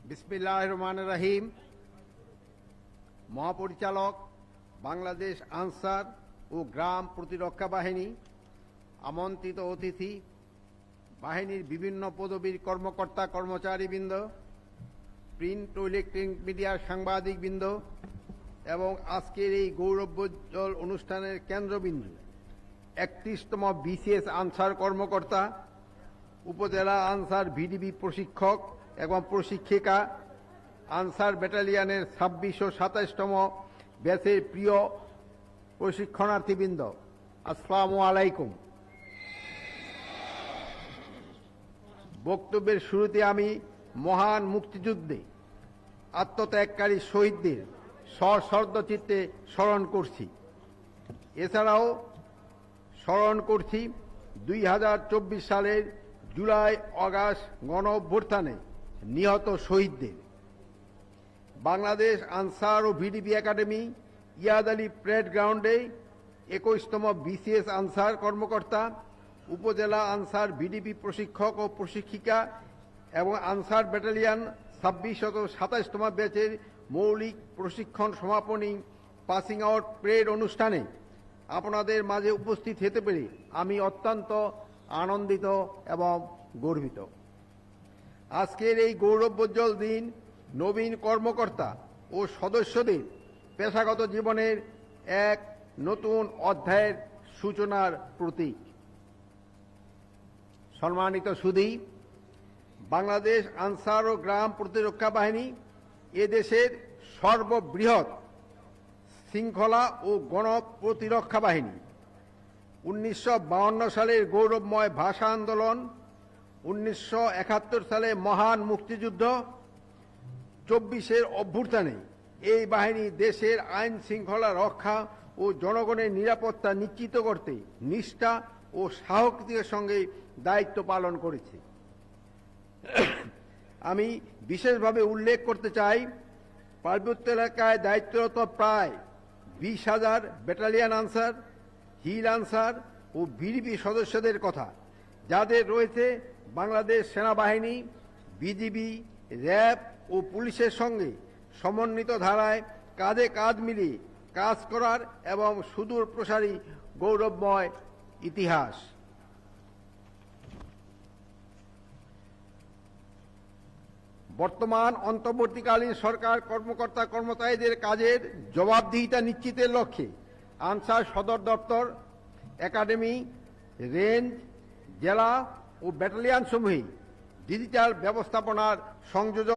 বিসমিল্লাহির রহমানির রহিম। মহাপরিচালক, বাংলাদেশ আনসার ও গ্রাম প্রতিরক্ষা বাহিনী, আমন্ত্রিত অতিথি, বাহিনীর বিভিন্ন পদবীর কর্মকর্তা কর্মচারীবৃন্দ, প্রিন্ট ও ইলেকট্রনিক মিডিয়ার সাংবাদিকবৃন্দ এবং আজকের এই গৌরবোজ্জ্বল অনুষ্ঠানের কেন্দ্রবিন্দু 31তম বিসিএস আনসার কর্মকর্তা, উপজেলা আনসার ভিডিবি প্রশিক্ষক এবং প্রশিক্ষিকা, আনসার ব্যাটালিয়নের 26 ও 27তম ব্যাচের প্রিয় প্রশিক্ষণার্থীবৃন্দ, আসসালামু আলাইকুম। বক্তব্যের শুরুতে আমি মহান মুক্তিযুদ্ধে আত্মত্যাগকারী শহীদদের সশ্রদ্ধ চিত্তে স্মরণ করছি। এছাড়াও স্মরণ করছি 2024 সালের জুলাই আগস্ট গণ অভ্যুত্থানে নিহত শহীদদের। বাংলাদেশ আনসার ও ভিডিপি একাডেমি ইয়াদ আলী প্যারেড গ্রাউন্ডে 21তম বিসিএস আনসার কর্মকর্তা, উপজেলা আনসার ভিডিপি প্রশিক্ষক ও প্রশিক্ষিকা এবং আনসার ব্যাটালিয়ন 26 ও 27তম ব্যাচের মৌলিক প্রশিক্ষণ সমাপনী পাসিং আউট প্যারেড অনুষ্ঠানে আপনাদের মাঝে উপস্থিত হতে পেরে আমি অত্যন্ত আনন্দিত এবং গর্বিত। আজকের এই গৌরবোজ্জ্বল দিন নবীন কর্মকর্তা ও সদস্যদের পেশাগত জীবনের এক নতুন অধ্যায়ের সূচনার প্রতীক। সম্মানিত সুধী, বাংলাদেশ আনসার ও গ্রাম প্রতিরক্ষা বাহিনী এদেশের সর্ববৃহৎ শৃঙ্খলা ও গণপ্রতিরক্ষা বাহিনী। 1952 সালের গৌরবময় ভাষা আন্দোলন, 1971 সালে মহান মুক্তিযুদ্ধ, 24-এর অভ্যুত্থানে এই বাহিনী দেশের আইন শৃঙ্খলা রক্ষা ও জনগণের নিরাপত্তা নিশ্চিত করতে নিষ্ঠা ও সাহসিকতার সঙ্গে দায়িত্ব পালন করেছে। আমি বিশেষভাবে উল্লেখ করতে চাই পার্বত্য এলাকায় দায়িত্বরত প্রায় 20,000 ব্যাটালিয়ন আনসার, হিল আনসার ও ভিডিপি সদস্যদের কথা, যাদের রয়েছে বাংলাদেশ সেনাবাহিনী, বিজিবি, র্যাব ও পুলিশের সঙ্গে সমন্বিত ধারায় কাঁধে কাঁধ মিলিয়ে কাজ করার এবং সুদূর প্রসারী গৌরবময় ইতিহাস। বর্তমান অন্তর্বর্তীকালীন সরকার কর্মকর্তা কর্মচারীদের কাজের জবাবদিহিতা নিশ্চিতের লক্ষ্যে আনসার সদর দপ্তর, একাডেমি, রেঞ্জ, জেলা ও ব্যাটালিয়ন সমূহে ডিজিটাল ব্যবস্থাপনার সংযোজন